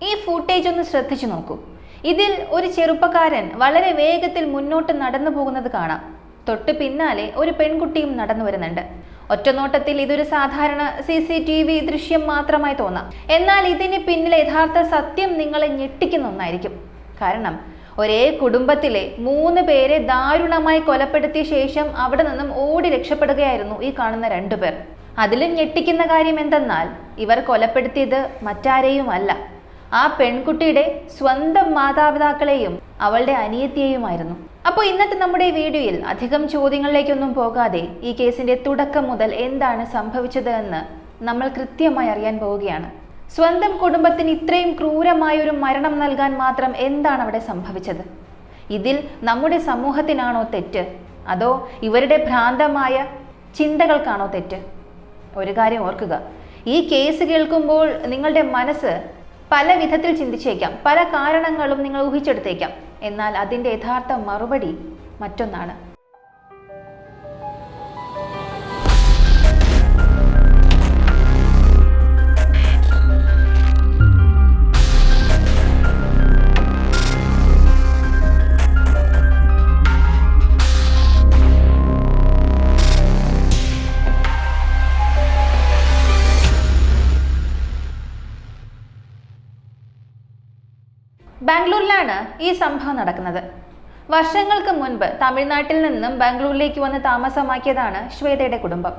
ഈ ഫൂട്ടേജ് ഒന്ന് ശ്രദ്ധിച്ചു നോക്കൂ. ഇതിൽ ഒരു ചെറുപ്പക്കാരൻ വളരെ വേഗത്തിൽ മുന്നോട്ട് നടന്നു പോകുന്നത് കാണാം. തൊട്ട് പിന്നാലെ ഒരു പെൺകുട്ടിയും നടന്നു വരുന്നുണ്ട്. ഒറ്റനോട്ടത്തിൽ ഇതൊരു സാധാരണ CCTV ദൃശ്യം മാത്രമായി തോന്നാം. എന്നാൽ ഇതിന് പിന്നിലെ യഥാർത്ഥ സത്യം നിങ്ങളെ ഞെട്ടിക്കുന്ന ഒന്നായിരിക്കും. കാരണം ഒരേ കുടുംബത്തിലെ 3 പേരെ ദാരുണമായി കൊലപ്പെടുത്തിയ ശേഷം അവിടെ നിന്നും ഓടി രക്ഷപ്പെടുകയായിരുന്നു ഈ കാണുന്ന 2 പേർ. അതിലും ഞെട്ടിക്കുന്ന കാര്യം എന്തെന്നാൽ ഇവർ കൊലപ്പെടുത്തിയത് മറ്റാരെയുമല്ല, ആ പെൺകുട്ടിയുടെ സ്വന്തം മാതാപിതാക്കളെയും അവളുടെ അനിയത്തിയെയുമായിരുന്നു. അപ്പോൾ ഇന്നത്തെ നമ്മുടെ വീഡിയോയിൽ അധികം ചോദ്യങ്ങളിലേക്കൊന്നും പോകാതെ ഈ കേസിന്റെ തുടക്കം മുതൽ എന്താണ് സംഭവിച്ചത് എന്ന് നമ്മൾ കൃത്യമായി അറിയാൻ പോവുകയാണ്. സ്വന്തം കുടുംബത്തിന് ഇത്രയും ക്രൂരമായൊരു മരണം നൽകാൻ മാത്രം എന്താണ് അവിടെ സംഭവിച്ചത്? ഇതിൽ നമ്മുടെ സമൂഹത്തിനാണോ തെറ്റ്, അതോ ഇവരുടെ ഭ്രാന്തമായ ചിന്തകൾക്കാണോ തെറ്റ്? ഒരു കാര്യം ഓർക്കുക, ഈ കേസ് കേൾക്കുമ്പോൾ നിങ്ങളുടെ മനസ്സ് പല വിധത്തിൽ ചിന്തിച്ചേക്കാം, പല കാരണങ്ങളും നിങ്ങൾ ഊഹിച്ചെടുത്തേക്കാം. എന്നാൽ അതിൻ്റെ യഥാർത്ഥ മറുപടി മറ്റൊന്നാണ്. ബാംഗ്ലൂരിലാണ് ഈ സംഭവം നടക്കുന്നത്. വർഷങ്ങൾക്ക് മുൻപ് തമിഴ്നാട്ടിൽ നിന്നും ബാംഗ്ലൂരിലേക്ക് വന്ന് താമസമാക്കിയതാണ് ശ്വേതയുടെ കുടുംബം.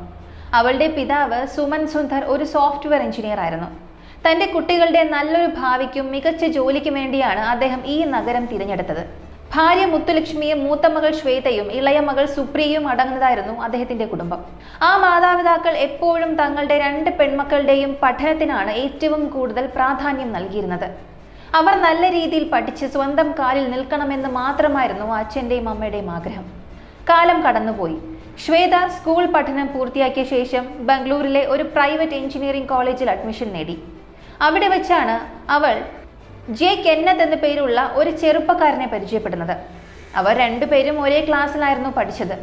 അവളുടെ പിതാവ് സുമൻ സുന്ദർ ഒരു സോഫ്റ്റ്വെയർ എഞ്ചിനീയർ ആയിരുന്നു. തൻ്റെ കുട്ടികളുടെ നല്ലൊരു ഭാവിക്കും മികച്ച ജോലിക്കും വേണ്ടിയാണ് അദ്ദേഹം ഈ നഗരം തിരഞ്ഞെടുത്തത്. ഭാര്യ മുത്തുലക്ഷ്മിയും മൂത്ത മകൾ ശ്വേതയും ഇളയ മകൾ സുപ്രിയയും അടങ്ങുന്നതായിരുന്നു അദ്ദേഹത്തിന്റെ കുടുംബം. ആ മാതാപിതാക്കൾ എപ്പോഴും തങ്ങളുടെ 2 പെൺമക്കളുടെയും പഠനത്തിനാണ് ഏറ്റവും കൂടുതൽ പ്രാധാന്യം നൽകിയിരുന്നത്. അവർ നല്ല രീതിയിൽ പഠിച്ച് സ്വന്തം കാലിൽ നിൽക്കണമെന്ന് മാത്രമായിരുന്നു അച്ഛൻ്റെയും അമ്മയുടെയും ആഗ്രഹം. കാലം കടന്നുപോയി. ശ്വേത സ്കൂൾ പഠനം പൂർത്തിയാക്കിയ ശേഷം ബാംഗ്ലൂരിലെ ഒരു പ്രൈവറ്റ് എഞ്ചിനീയറിംഗ് കോളേജിൽ അഡ്മിഷൻ നേടി. അവിടെ വെച്ചാണ് അവൾ ജെ കെന്നത്ത് എന്ന പേരുള്ള ഒരു ചെറുപ്പക്കാരനെ പരിചയപ്പെടുന്നത്. അവർ 2 പേരും ഒരേ ക്ലാസ്സിലായിരുന്നു പഠിച്ചത്.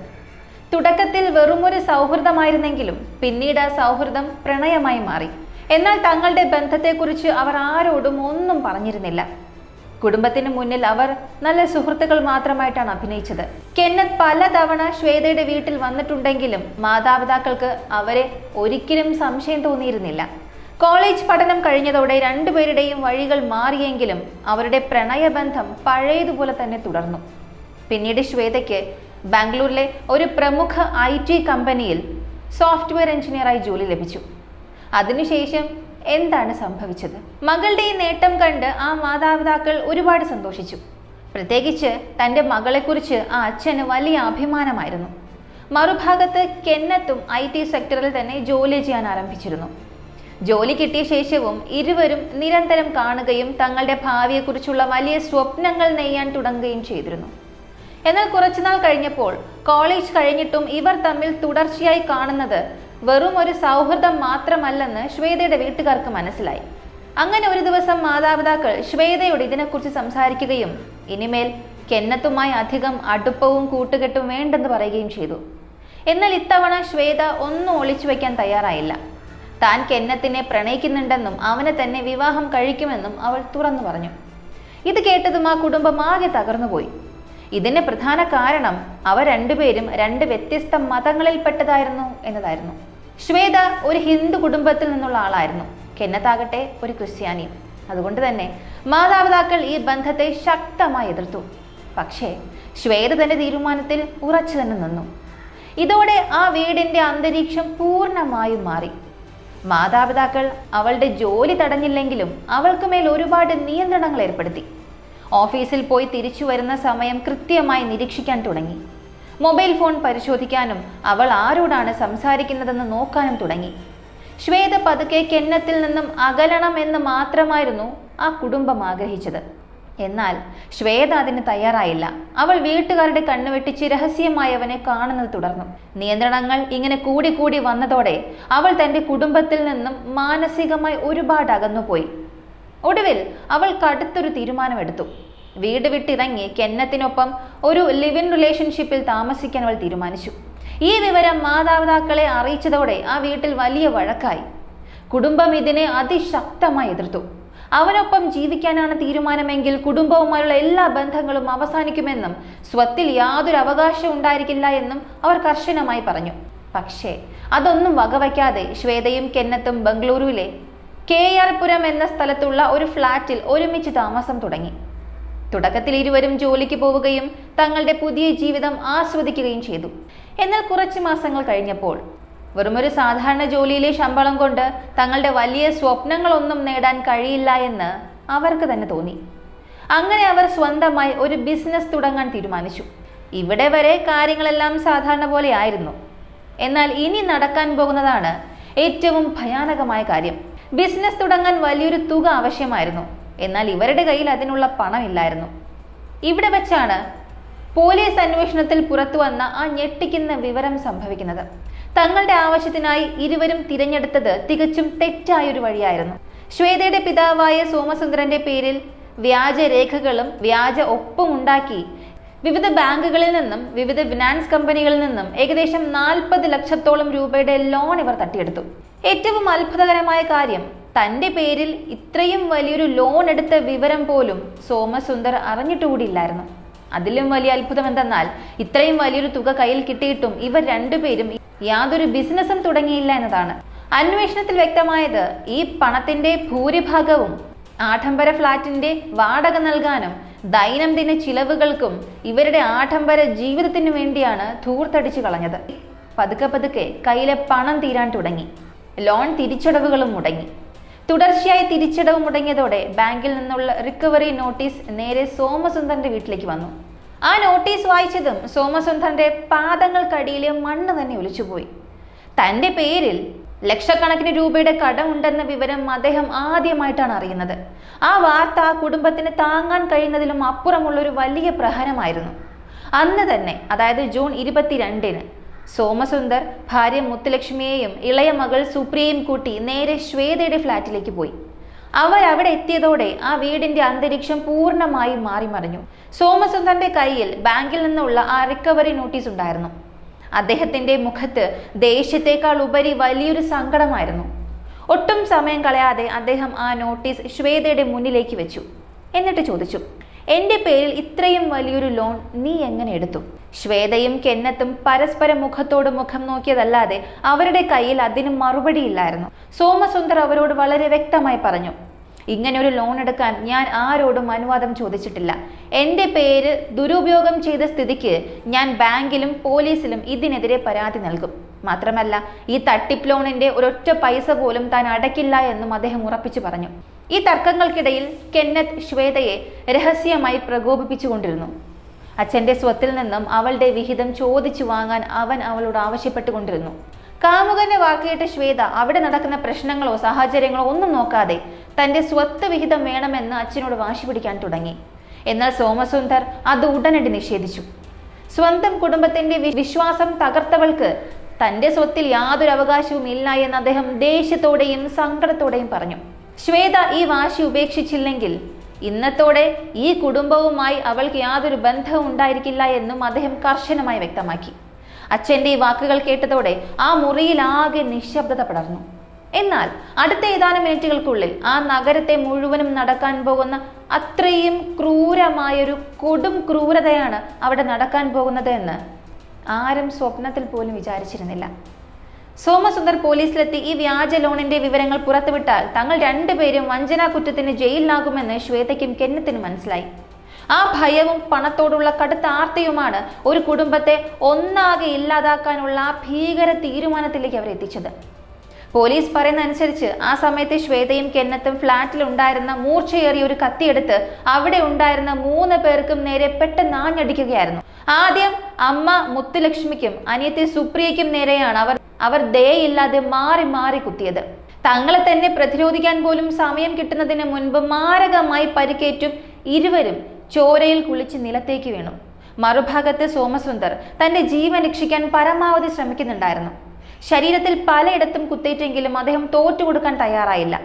തുടക്കത്തിൽ വെറുമൊരു സൗഹൃദമായിരുന്നെങ്കിലും പിന്നീട് ആ സൗഹൃദം പ്രണയമായി മാറി. എന്നാൽ തങ്ങളുടെ ബന്ധത്തെക്കുറിച്ച് അവർ ആരോടും ഒന്നും പറഞ്ഞിരുന്നില്ല. കുടുംബത്തിന് മുന്നിൽ അവർ നല്ല സുഹൃത്തുക്കൾ മാത്രമായിട്ടാണ് അഭിനയിച്ചത്. കെന്നത്ത് പലതവണ ശ്വേതയുടെ വീട്ടിൽ വന്നിട്ടുണ്ടെങ്കിലും മാതാപിതാക്കൾക്ക് അവരെ ഒരിക്കലും സംശയം തോന്നിയിരുന്നില്ല. കോളേജ് പഠനം കഴിഞ്ഞതോടെ 2 പേരുടെയും വഴികൾ മാറിയെങ്കിലും അവരുടെ പ്രണയബന്ധം പഴയതുപോലെ തന്നെ തുടർന്നു. പിന്നീട് ശ്വേതയ്ക്ക് ബാംഗ്ലൂരിലെ ഒരു പ്രമുഖ IT കമ്പനിയിൽ സോഫ്റ്റ്വെയർ എഞ്ചിനീയറായി ജോലി ലഭിച്ചു. അതിനുശേഷം എന്താണ് സംഭവിച്ചത്? മകളുടെ ഈ നേട്ടം കണ്ട് ആ മാതാപിതാക്കൾ ഒരുപാട് സന്തോഷിച്ചു. പ്രത്യേകിച്ച് തൻ്റെ മകളെക്കുറിച്ച് ആ അച്ഛന് വലിയ അഭിമാനമായിരുന്നു. മറുഭാഗത്ത് കെന്നത്തും IT സെക്ടറിൽ തന്നെ ജോലി ചെയ്യാൻ ആരംഭിച്ചിരുന്നു. ജോലി കിട്ടിയ ശേഷവും ഇരുവരും നിരന്തരം കാണുകയും തങ്ങളുടെ ഭാവിയെക്കുറിച്ചുള്ള വലിയ സ്വപ്നങ്ങൾ നെയ്യാൻ തുടങ്ങുകയും ചെയ്തിരുന്നു. എന്നാൽ കുറച്ചുനാൾ കഴിഞ്ഞപ്പോൾ കോളേജ് കഴിഞ്ഞിട്ടും ഇവർ തമ്മിൽ തുടർച്ചയായി കാണുന്നത് വെറും ഒരു സൗഹൃദം മാത്രമല്ലെന്ന് ശ്വേതയുടെ വീട്ടുകാർക്ക് മനസ്സിലായി. അങ്ങനെ ഒരു ദിവസം മാതാപിതാക്കൾ ശ്വേതയോട് ഇതിനെക്കുറിച്ച് സംസാരിക്കുകയും ഇനിമേൽ കെന്നത്തുമായി അധികം അടുപ്പവും കൂട്ടുകെട്ടും വേണ്ടെന്ന് പറയുകയും ചെയ്തു. എന്നാൽ ഇത്തവണ ശ്വേത ഒന്നും ഒളിച്ചു വയ്ക്കാൻ തയ്യാറായില്ല. താൻ കെന്നത്തിനെ പ്രണയിക്കുന്നുണ്ടെന്നും അവനെ തന്നെ വിവാഹം കഴിക്കുമെന്നും അവൾ തുറന്നു പറഞ്ഞു. ഇത് കേട്ടതും ആ കുടുംബം ആകെ തകർന്നുപോയി. ഇതിന് പ്രധാന കാരണം അവർ 2 പേരും 2 വ്യത്യസ്ത മതങ്ങളിൽപ്പെട്ടതായിരുന്നു എന്നതായിരുന്നു. ശ്വേത ഒരു ഹിന്ദു കുടുംബത്തിൽ നിന്നുള്ള ആളായിരുന്നു, കെന്നത്താകട്ടെ ഒരു ക്രിസ്ത്യാനിയും. അതുകൊണ്ട് തന്നെ മാതാപിതാക്കൾ ഈ ബന്ധത്തെ ശക്തമായി എതിർത്തു. പക്ഷേ ശ്വേത തന്റെ തീരുമാനത്തിൽ ഉറച്ചു തന്നെ നിന്നു. ഇതോടെ ആ വീടിന്റെ അന്തരീക്ഷം പൂർണ്ണമായും മാറി. മാതാപിതാക്കൾ അവളുടെ ജോലി തടഞ്ഞില്ലെങ്കിലും അവൾക്ക് മേൽ ഒരുപാട് നിയന്ത്രണങ്ങൾ ഏർപ്പെടുത്തി. ഓഫീസിൽ പോയി തിരിച്ചു വരുന്ന സമയം കൃത്യമായി നിരീക്ഷിക്കാൻ തുടങ്ങി. മൊബൈൽ ഫോൺ പരിശോധിക്കാനും അവൾ ആരോടാണ് സംസാരിക്കുന്നതെന്ന് നോക്കാനും തുടങ്ങി. ശ്വേത പതുക്കെ കെന്നത്തിൽ നിന്നും അകലണം എന്ന് മാത്രമായിരുന്നു ആ കുടുംബം ആഗ്രഹിച്ചത്. എന്നാൽ ശ്വേത അതിന് തയ്യാറായില്ല. അവൾ വീട്ടുകാരുടെ കണ്ണുവെട്ടിച്ച് രഹസ്യമായി അവനെ കാണുന്നത് തുടർന്നു. നിയന്ത്രണങ്ങൾ ഇങ്ങനെ കൂടി വന്നതോടെ അവൾ തൻ്റെ കുടുംബത്തിൽ നിന്നും മാനസികമായി ഒരുപാട് അകന്നുപോയി. ഒടുവിൽ അവൾ കടുത്തൊരു തീരുമാനമെടുത്തു. വീട് വിട്ടിറങ്ങി കെന്നത്തിനൊപ്പം ഒരു ലിവ് ഇൻ റിലേഷൻഷിപ്പിൽ താമസിക്കാൻ അവൾ തീരുമാനിച്ചു. ഈ വിവരം മാതാപിതാക്കളെ അറിയിച്ചതോടെ ആ വീട്ടിൽ വലിയ വഴക്കായി. കുടുംബം ഇതിനെ അതിശക്തമായി എതിർത്തു. അവനൊപ്പം ജീവിക്കാനാണ് തീരുമാനമെങ്കിൽ കുടുംബവുമായുള്ള എല്ലാ ബന്ധങ്ങളും അവസാനിക്കുമെന്നും സ്വത്തിൽ യാതൊരു അവകാശവും ഉണ്ടായിരിക്കില്ല എന്നും അവർ കർശനമായി പറഞ്ഞു. പക്ഷേ അതൊന്നും വകവയ്ക്കാതെ ശ്വേതയും കെന്നത്തും ബംഗളൂരുവിലെ KR പുരം എന്ന സ്ഥലത്തുള്ള ഒരു ഫ്ളാറ്റിൽ ഒരുമിച്ച് താമസം തുടങ്ങി. തുടക്കത്തിൽ ഇരുവരും ജോലിക്ക് പോവുകയും തങ്ങളുടെ പുതിയ ജീവിതം ആസ്വദിക്കുകയും ചെയ്തു. എന്നാൽ കുറച്ച് മാസങ്ങൾ കഴിഞ്ഞപ്പോൾ വെറുമൊരു സാധാരണ ജോലിയിലെ ശമ്പളം കൊണ്ട് തങ്ങളുടെ വലിയ സ്വപ്നങ്ങളൊന്നും നേടാൻ കഴിയില്ല എന്ന് അവർക്ക് തന്നെ തോന്നി. അങ്ങനെ അവർ സ്വന്തമായി ഒരു ബിസിനസ് തുടങ്ങാൻ തീരുമാനിച്ചു. ഇവിടെ വരെ കാര്യങ്ങളെല്ലാം സാധാരണ പോലെ ആയിരുന്നു. എന്നാൽ ഇനി നടക്കാൻ പോകുന്നതാണ് ഏറ്റവും ഭയാനകമായ കാര്യം. ബിസിനസ് തുടങ്ങാൻ വലിയൊരു തുക ആവശ്യമായിരുന്നു. എന്നാൽ ഇവരുടെ കയ്യിൽ അതിനുള്ള പണമില്ലായിരുന്നു. ഇവിടെ വെച്ചാണ് പോലീസ് അന്വേഷണത്തിൽ പുറത്തു വന്ന ആ ഞെട്ടിക്കുന്ന വിവരം സംഭവിക്കുന്നത്. തങ്ങളുടെ ആവശ്യത്തിനായി ഇരുവരും തിരഞ്ഞെടുത്തത് തികച്ചും തെറ്റായൊരു വഴിയായിരുന്നു. ശ്വേതയുടെ പിതാവായ സോമസുന്ദരന്റെ പേരിൽ വ്യാജരേഖകളും വ്യാജ ഒപ്പും ഉണ്ടാക്കി വിവിധ ബാങ്കുകളിൽ നിന്നും വിവിധ ഫിനാൻസ് കമ്പനികളിൽ നിന്നും ഏകദേശം 40 ലക്ഷത്തോളം രൂപയുടെ ലോൺ ഇവർ തട്ടിയെടുത്തു. ഏറ്റവും അത്ഭുതകരമായ കാര്യം, തന്റെ പേരിൽ ഇത്രയും വലിയൊരു ലോൺ എടുത്ത വിവരം പോലും സോമസുന്ദർ അറിഞ്ഞിട്ടുകൂടിയില്ലായിരുന്നു. അതിലും വലിയ അത്ഭുതം എന്തെന്നാൽ ഇത്രയും വലിയൊരു തുക കയ്യിൽ കിട്ടിയിട്ടും ഇവർ രണ്ടുപേരും യാതൊരു ബിസിനസ്സും തുടങ്ങിയില്ല എന്നതാണ്. അന്വേഷണത്തിൽ വ്യക്തമായത് ഈ പണത്തിന്റെ ഭൂരിഭാഗവും ആഡംബര ഫ്ളാറ്റിന്റെ വാടക നൽകാനും ദൈനംദിന ചിലവുകൾക്കും ഇവരുടെ ആഡംബര ജീവിതത്തിനു വേണ്ടിയാണ് ധൂർത്തടിച്ചു കളഞ്ഞത്. പതുക്കെ പതുക്കെ കയ്യിലെ പണം തീരാൻ തുടങ്ങി. ലോൺ തിരിച്ചടവുകളും മുടങ്ങി. തുടർച്ചയായി തിരിച്ചടവ് മുടങ്ങിയതോടെ ബാങ്കിൽ നിന്നുള്ള റിക്കവറി നോട്ടീസ് നേരെ സോമസുന്ദറിന്റെ വീട്ടിലേക്ക് വന്നു. ആ നോട്ടീസ് വായിച്ചതും സോമസുന്ദറിന്റെ പാദങ്ങൾക്കടിയിലെ മണ്ണ് തന്നെ ഒലിച്ചുപോയി. തന്റെ പേരിൽ ലക്ഷക്കണക്കിന് രൂപയുടെ കടമുണ്ടെന്ന വിവരം അദ്ദേഹം ആദ്യമായിട്ടാണ് അറിയുന്നത്. ആ വാർത്ത ആ കുടുംബത്തിന് താങ്ങാൻ കഴിയുന്നതിലും അപ്പുറമുള്ളൊരു വലിയ പ്രഹരമായിരുന്നു. അന്ന് തന്നെ, അതായത് ജൂൺ 22-ന് സോമസുന്ദർ ഭാര്യ മുത്തുലക്ഷ്മിയെയും ഇളയ മകൾ സുപ്രിയയും കൂട്ടി നേരെ ശ്വേതയുടെ ഫ്ളാറ്റിലേക്ക് പോയി. അവരവിടെ എത്തിയതോടെ ആ വീടിന്റെ അന്തരീക്ഷം പൂർണ്ണമായും മാറിമറിഞ്ഞു. സോമസുന്ദറിന്റെ കയ്യിൽ ബാങ്കിൽ നിന്നുള്ള ആ റിക്കവറി നോട്ടീസ് ഉണ്ടായിരുന്നു. അദ്ദേഹത്തിന്റെ മുഖത്ത് ദേഷ്യത്തെക്കാൾ ഉപരി വലിയൊരു സങ്കടമായിരുന്നു. ഒട്ടും സമയം കളയാതെ അദ്ദേഹം ആ നോട്ടീസ് ശ്വേതയുടെ മുന്നിലേക്ക് വെച്ചു. എന്നിട്ട് ചോദിച്ചു, എന്റെ പേരിൽ ഇത്രയും വലിയൊരു ലോൺ നീ എങ്ങനെ എടുത്തു? ശ്വേതയും കെന്നത്തും പരസ്പരം മുഖത്തോട് മുഖം നോക്കിയതല്ലാതെ അവരുടെ കയ്യിൽ അതിന് മറുപടിയില്ലായിരുന്നു. സോമസുന്ദർ അവരോട് വളരെ വ്യക്തമായി പറഞ്ഞു, ഇങ്ങനെ ഒരു ലോൺ എടുക്കാൻ ഞാൻ ആരോടും അനുവാദം ചോദിച്ചിട്ടില്ല. എൻ്റെ പേര് ദുരുപയോഗം ചെയ്ത സ്ഥിതിക്ക് ഞാൻ ബാങ്കിലും പോലീസിലും ഇതിനെതിരെ പരാതി നൽകും. മാത്രമല്ല, ഈ തട്ടിപ്പ് ലോണിന്റെ ഒരൊറ്റ പൈസ പോലും താൻ അടയ്ക്കില്ല എന്നും അദ്ദേഹം ഉറപ്പിച്ചു പറഞ്ഞു. ഈ തർക്കങ്ങൾക്കിടയിൽ കെന്നത്ത് ശ്വേതയെ രഹസ്യമായി പ്രകോപിപ്പിച്ചുകൊണ്ടിരുന്നു. അച്ഛന്റെ സ്വത്തിൽ നിന്നും അവളുടെ വിഹിതം ചോദിച്ചു വാങ്ങാൻ അവൻ അവളോട് ആവശ്യപ്പെട്ടുകൊണ്ടിരുന്നു. കാമുകന്റെ വാക്കേട്ട ശ്വേത അവിടെ നടക്കുന്ന പ്രശ്നങ്ങളോ സാഹചര്യങ്ങളോ ഒന്നും നോക്കാതെ തന്റെ സ്വത്ത് വിഹിതം വേണമെന്ന് അച്ഛനോട് വാശി പിടിക്കാൻ തുടങ്ങി. എന്നാൽ സോമസുന്ദർ അത് ഉടനടി നിഷേധിച്ചു. സ്വന്തം കുടുംബത്തിന്റെ വിശ്വാസം തകർത്തവൾക്ക് തന്റെ സ്വത്തിൽ യാതൊരു അവകാശവും ഇല്ല എന്ന് അദ്ദേഹം ദേഷ്യത്തോടെയും സങ്കടത്തോടെയും പറഞ്ഞു. ശ്വേത ഈ വാശി ഉപേക്ഷിച്ചില്ലെങ്കിൽ ഇന്നത്തോടെ ഈ കുടുംബവുമായി അവൾക്ക് യാതൊരു ബന്ധവും ഉണ്ടായിരിക്കില്ല എന്നും അദ്ദേഹം കർശനമായി വ്യക്തമാക്കി. അച്ഛൻ്റെ ഈ വാക്കുകൾ കേട്ടതോടെ ആ മുറിയിൽ ആകെ നിശബ്ദത പടർന്നു. എന്നാൽ അടുത്ത ഏതാനും മിനിറ്റുകൾക്കുള്ളിൽ ആ നഗരത്തെ മുഴുവനും നടക്കാൻ പോകുന്ന അത്രയും ക്രൂരമായൊരു കൊടും ക്രൂരതയാണ് അവിടെ നടക്കാൻ പോകുന്നത് എന്ന് ആരും സ്വപ്നത്തിൽ പോലും വിചാരിച്ചിരുന്നില്ല. സോമസുന്ദർ പോലീസിലെത്തി ഈ വ്യാജ ലോണിന്റെ വിവരങ്ങൾ പുറത്തുവിട്ടാൽ തങ്ങൾ രണ്ടുപേരും വഞ്ചനാ കുറ്റത്തിന് ജയിലിലാകുമെന്ന് ശ്വേതയ്ക്കും കെന്നത്തിനും മനസ്സിലായി. ആ ഭയവും പണത്തോടുള്ള കടുത്ത ആർത്തിയുമാണ് ഒരു കുടുംബത്തെ ഒന്നാകെ ഇല്ലാതാക്കാനുള്ള ആ ഭീകര തീരുമാനത്തിലേക്ക് അവർ എത്തിച്ചത്. പോലീസ് പറയുന്ന അനുസരിച്ച് ആ സമയത്ത് ശ്വേതയും കെന്നത്തും ഫ്ളാറ്റിൽ ഉണ്ടായിരുന്ന മൂർച്ചയേറിയ ഒരു കത്തിയെടുത്ത് അവിടെ ഉണ്ടായിരുന്ന 3 പേർക്കും നേരെ പെട്ടെന്ന് ആഞ്ഞടിക്കുകയായിരുന്നു. ആദ്യം അമ്മ മുത്തുലക്ഷ്മിക്കും അനിയത്തി സുപ്രിയയ്ക്കും നേരെയാണ് അവർ ദയയില്ലാതെ മാറി മാറി കുത്തിയത്. തങ്ങളെ തന്നെ പ്രതിരോധിക്കാൻ പോലും സമയം കിട്ടുന്നതിന് മുൻപ് മാരകമായി പരിക്കേറ്റും ഇരുവരും ചോരയിൽ കുളിച്ച് നിലത്തേക്ക് വീണു. മറുഭാഗത്ത് സോമസുന്ദർ തന്റെ ജീവൻ രക്ഷിക്കാൻ പരമാവധി ശ്രമിക്കുന്നുണ്ടായിരുന്നു. ശരീരത്തിൽ പലയിടത്തും കുത്തേറ്റെങ്കിലും അദ്ദേഹം തോറ്റുകൊടുക്കാൻ തയ്യാറായില്ല.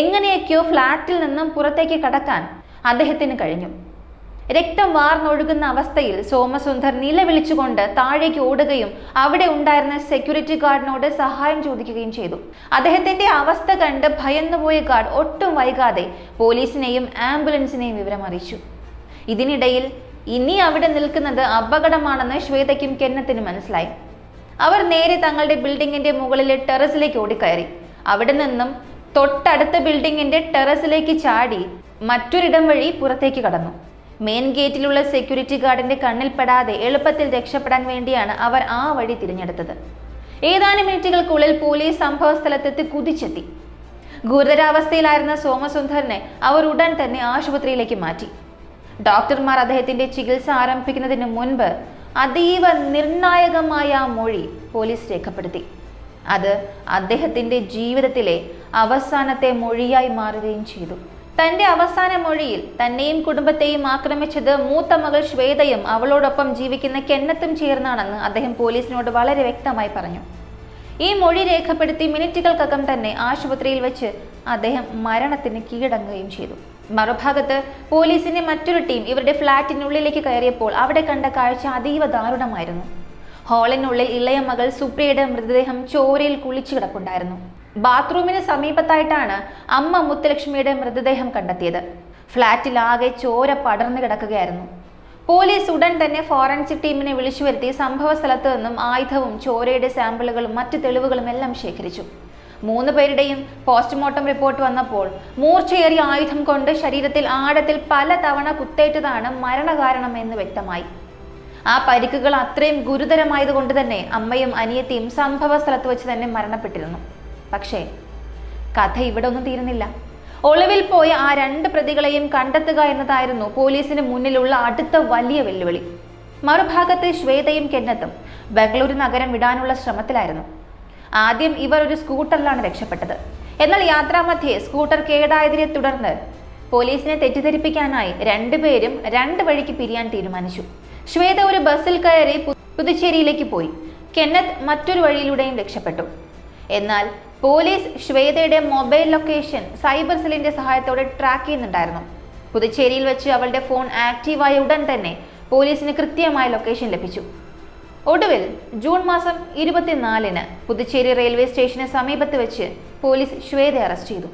എങ്ങനെയൊക്കെയോ ഫ്ളാറ്റിൽ നിന്നും പുറത്തേക്ക് കടക്കാൻ അദ്ദേഹത്തിന് കഴിഞ്ഞു. രക്തം വാർന്നൊഴുകുന്ന അവസ്ഥയിൽ സോമസുന്ദർ നിലവിളിച്ചുകൊണ്ട് താഴേക്ക് ഓടുകയും അവിടെ ഉണ്ടായിരുന്ന സെക്യൂരിറ്റി ഗാർഡിനോട് സഹായം ചോദിക്കുകയും ചെയ്തു. അദ്ദേഹത്തിന്റെ അവസ്ഥ കണ്ട് ഭയന്നുപോയ ഗാർഡ് ഒട്ടും വൈകാതെ പോലീസിനെയും ആംബുലൻസിനെയും വിവരം അറിയിച്ചു. ഇതിനിടയിൽ ഇനി അവിടെ നിൽക്കുന്നത് അപകടമാണെന്ന് ശ്വേതയ്ക്കും കെന്നത്തിനും മനസ്സിലായി. അവർ നേരെ തങ്ങളുടെ ബിൽഡിങ്ങിന്റെ മുകളിലെ ടെറസിലേക്ക് ഓടിക്കയറി. അവിടെ നിന്നും തൊട്ടടുത്ത ബിൽഡിങ്ങിന്റെ ടെറസിലേക്ക് ചാടി മറ്റൊരിടം വഴി പുറത്തേക്ക് കടന്നു. മെയിൻ ഗേറ്റിലുള്ള സെക്യൂരിറ്റി ഗാർഡിന്റെ കണ്ണിൽപ്പെടാതെ എളുപ്പത്തിൽ രക്ഷപ്പെടാൻ വേണ്ടിയാണ് അവർ ആ വഴി തിരഞ്ഞെടുത്തത്. ഏതാനും മിനിറ്റുകൾക്കുള്ളിൽ പോലീസ് സംഭവ സ്ഥലത്തെത്തി കുതിച്ചെത്തി. ഗുരുതരാവസ്ഥയിലായിരുന്ന സോമസുന്ദറിനെ അവർ ഉടൻ തന്നെ ആശുപത്രിയിലേക്ക് മാറ്റി. ഡോക്ടർമാർ അദ്ദേഹത്തിന്റെ ചികിത്സ ആരംഭിക്കുന്നതിന് മുൻപ് അതീവ നിർണായകമായ ആ മൊഴി പോലീസ് രേഖപ്പെടുത്തി. അത് അദ്ദേഹത്തിന്റെ ജീവിതത്തിലെ അവസാനത്തെ മൊഴിയായി മാറുകയും ചെയ്തു. തന്റെ അവസാന മൊഴിയിൽ തന്നെയും കുടുംബത്തെയും ആക്രമിച്ചത് മൂത്ത മകൾ ശ്വേതയും അവളോടൊപ്പം ജീവിക്കുന്ന കെന്നത്തും ചേർന്നാണെന്ന് അദ്ദേഹം പോലീസിനോട് വളരെ വ്യക്തമായി പറഞ്ഞു. ഈ മൊഴി രേഖപ്പെടുത്തി മിനിറ്റുകൾക്കകം തന്നെ ആശുപത്രിയിൽ വെച്ച് അദ്ദേഹം മരണത്തിന് കീഴടങ്ങുകയും ചെയ്തു. മറുഭാഗത്ത് പോലീസിന്റെ മറ്റൊരു ടീം ഇവരുടെ ഫ്ളാറ്റിനുള്ളിലേക്ക് കയറിയപ്പോൾ അവിടെ കണ്ട കാഴ്ച അതീവ ദാരുണമായിരുന്നു. ഹാളിനുള്ളിൽ ഇളയ മകൾ സുപ്രിയയുടെ മൃതദേഹം ചോരയിൽ കുളിച്ചു കിടപ്പുണ്ടായിരുന്നു. ബാത്റൂമിന് സമീപത്തായിട്ടാണ് അമ്മ മുത്തുലക്ഷ്മിയുടെ മൃതദേഹം കണ്ടെത്തിയത്. ഫ്ളാറ്റിലാകെ ചോര പടർന്നു കിടക്കുകയായിരുന്നു. പോലീസ് ഉടൻ തന്നെ ഫോറൻസിക് ടീമിനെ വിളിച്ചു വരുത്തി സംഭവ സ്ഥലത്ത് നിന്നും ആയുധവും ചോരയുടെ സാമ്പിളുകളും മറ്റു തെളിവുകളും എല്ലാം ശേഖരിച്ചു. 3 പേരുടെയും പോസ്റ്റ്മോർട്ടം റിപ്പോർട്ട് വന്നപ്പോൾ മൂർച്ചയേറിയ ആയുധം കൊണ്ട് ശരീരത്തിൽ ആഴത്തിൽ പല തവണ കുത്തേറ്റതാണ് മരണകാരണം എന്ന് വ്യക്തമായി. ആ പരിക്കുകൾ അത്രയും ഗുരുതരമായതുകൊണ്ട് തന്നെ അമ്മയും അനിയത്തിയും സംഭവ സ്ഥലത്ത് വെച്ച് തന്നെ മരണപ്പെട്ടിരുന്നു. പക്ഷേ കഥ ഇവിടെ ഒന്നും തീരുന്നില്ല. ഒളിവിൽ പോയ ആ 2 പ്രതികളെയും കണ്ടെത്തുക എന്നതായിരുന്നു പോലീസിന് മുന്നിലുള്ള അടുത്ത വലിയ വെല്ലുവിളി. മറുഭാഗത്ത് ശ്വേതയും കെന്നത്തും ബംഗളൂരു നഗരം വിടാനുള്ള ശ്രമത്തിലായിരുന്നു. ആദ്യം ഇവർ ഒരു സ്കൂട്ടറിലാണ് രക്ഷപ്പെട്ടത്. എന്നാൽ യാത്രാമധ്യേ സ്കൂട്ടർ കേടായതിനെ തുടർന്ന് പോലീസിനെ തെറ്റിദ്ധരിപ്പിക്കാനായി 2 പേരും 2 വഴിക്ക് പിരിയാൻ തീരുമാനിച്ചു. ശ്വേത ഒരു ബസ്സിൽ കയറി പുതുച്ചേരിയിലേക്ക് പോയി. കെന്നത്ത് മറ്റൊരു വഴിയിലൂടെയും രക്ഷപ്പെട്ടു. എന്നാൽ പോലീസ് ശ്വേതയുടെ മൊബൈൽ ലൊക്കേഷൻ സൈബർ സെല്ലിന്റെ സഹായത്തോടെ ട്രാക്ക് ചെയ്യുന്നുണ്ടായിരുന്നു. പുതുച്ചേരിയിൽ വെച്ച് അവളുടെ ഫോൺ ആക്റ്റീവായ ഉടൻ തന്നെ പോലീസിന് കൃത്യമായ ലൊക്കേഷൻ ലഭിച്ചു. ഒടുവിൽ ജൂൺ മാസം 24-ന് പുതുച്ചേരി റെയിൽവേ സ്റ്റേഷന് സമീപത്ത് വെച്ച് പോലീസ് ശ്വേതയെ അറസ്റ്റ് ചെയ്തു.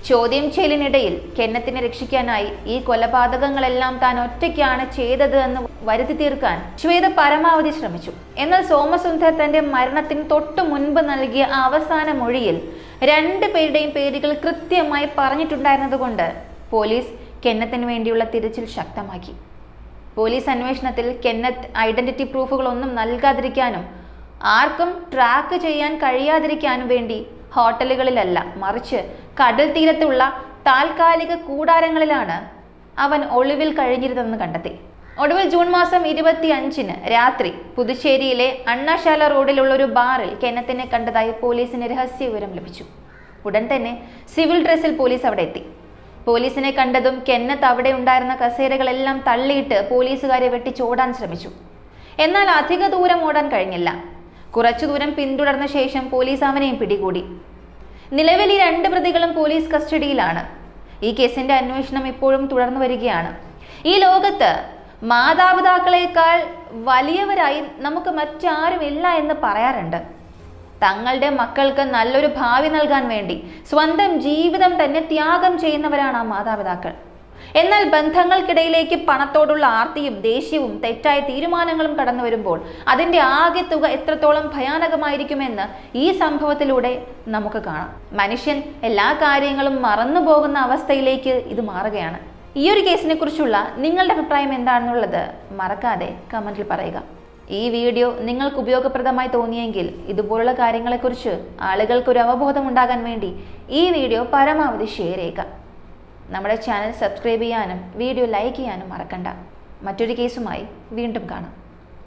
ചോദ്യം ചെയ്യലിനിടയിൽ കെന്നത്തിനെ രക്ഷിക്കാനായി ഈ കൊലപാതകങ്ങളെല്ലാം താൻ ഒറ്റയ്ക്കാണ് ചെയ്തത് എന്ന് വരുത്തി തീർക്കാൻ ശ്വേത പരമാവധി ശ്രമിച്ചു. എന്നാൽ സോമസുന്ദർ തന്റെ മരണത്തിന് തൊട്ടു മുൻപ് നൽകിയ അവസാന മൊഴിയിൽ 2 പേരുടെയും പേരുകൾ കൃത്യമായി പറഞ്ഞിട്ടുണ്ടായിരുന്നത് കൊണ്ട് പോലീസ് കെന്നത്തിന് വേണ്ടിയുള്ള തിരച്ചിൽ ശക്തമാക്കി. പോലീസ് അന്വേഷണത്തിൽ കെന്നത്ത് ഐഡന്റിറ്റി പ്രൂഫുകളൊന്നും നൽകാതിരിക്കാനും ആർക്കും ട്രാക്ക് ചെയ്യാൻ കഴിയാതിരിക്കാനും വേണ്ടി ഹോട്ടലുകളിലല്ല, മറിച്ച് കടൽ തീരത്തുള്ള താൽക്കാലിക കൂടാരങ്ങളിലാണ് അവൻ ഒളിവിൽ കഴിഞ്ഞിരുന്നതെന്ന് കണ്ടെത്തി. ഒടുവിൽ ജൂൺ മാസം 25-ന് രാത്രി പുതുച്ചേരിയിലെ അണ്ണാശാല റോഡിലുള്ള ഒരു ബാറിൽ കെന്നത്തിനെ കണ്ടതായി പോലീസിന് രഹസ്യ വിവരം ലഭിച്ചു. ഉടൻ തന്നെ സിവിൽ ഡ്രസ്സിൽ പോലീസ് അവിടെ എത്തി. പോലീസിനെ കണ്ടതും കെന്നത്ത് അവിടെ ഉണ്ടായിരുന്ന കസേരകളെല്ലാം തള്ളിയിട്ട് പോലീസുകാരെ വെട്ടിച്ചോടാൻ ശ്രമിച്ചു. എന്നാൽ അധിക ദൂരം ഓടാൻ കഴിഞ്ഞില്ല. കുറച്ചു ദൂരം പിന്തുടർന്ന ശേഷം പോലീസ് അവനെയും പിടികൂടി. നിലവിൽ ഈ 2 പ്രതികളും പോലീസ് കസ്റ്റഡിയിലാണ്. ഈ കേസിന്റെ അന്വേഷണം ഇപ്പോഴും തുടർന്നു വരികയാണ്. ഈ ലോകത്ത് മാതാപിതാക്കളെക്കാൾ വലിയവരായി നമുക്ക് മറ്റാരുമില്ല എന്ന് പറയാറുണ്ട്. തങ്ങളുടെ മക്കൾക്ക് നല്ലൊരു ഭാവി നൽകാൻ വേണ്ടി സ്വന്തം ജീവിതം തന്നെ ത്യാഗം ചെയ്യുന്നവരാണ് ആ മാതാപിതാക്കൾ. എന്നാൽ ബന്ധങ്ങൾക്കിടയിലേക്ക് പണത്തോടുള്ള ആർത്തിയും ദേഷ്യവും തെറ്റായ തീരുമാനങ്ങളും കടന്നു വരുമ്പോൾ അതിൻ്റെ ആകെ തുക എത്രത്തോളം ഭയാനകമായിരിക്കുമെന്ന് ഈ സംഭവത്തിലൂടെ നമുക്ക് കാണാം. മനുഷ്യൻ എല്ലാ കാര്യങ്ങളും മറന്നു പോകുന്ന അവസ്ഥയിലേക്ക് ഇത് മാറുകയാണ്. ഈ ഒരു കേസിനെ കുറിച്ചുള്ള നിങ്ങളുടെ അഭിപ്രായം എന്താണെന്നുള്ളത് മറക്കാതെ കമന്റിൽ പറയുക. ഈ വീഡിയോ നിങ്ങൾക്ക് ഉപയോഗപ്രദമായി തോന്നിയെങ്കിൽ ഇതുപോലുള്ള കാര്യങ്ങളെക്കുറിച്ച് ആളുകൾക്കൊരു അവബോധം ഉണ്ടാകാൻ വേണ്ടി ഈ വീഡിയോ പരമാവധി ഷെയർ ചെയ്യുക. നമ്മുടെ ചാനൽ സബ്സ്ക്രൈബ് ചെയ്യാനും വീഡിയോ ലൈക്ക് ചെയ്യാനും മറക്കണ്ട. മറ്റൊരു കേസുമായി വീണ്ടും കാണാം.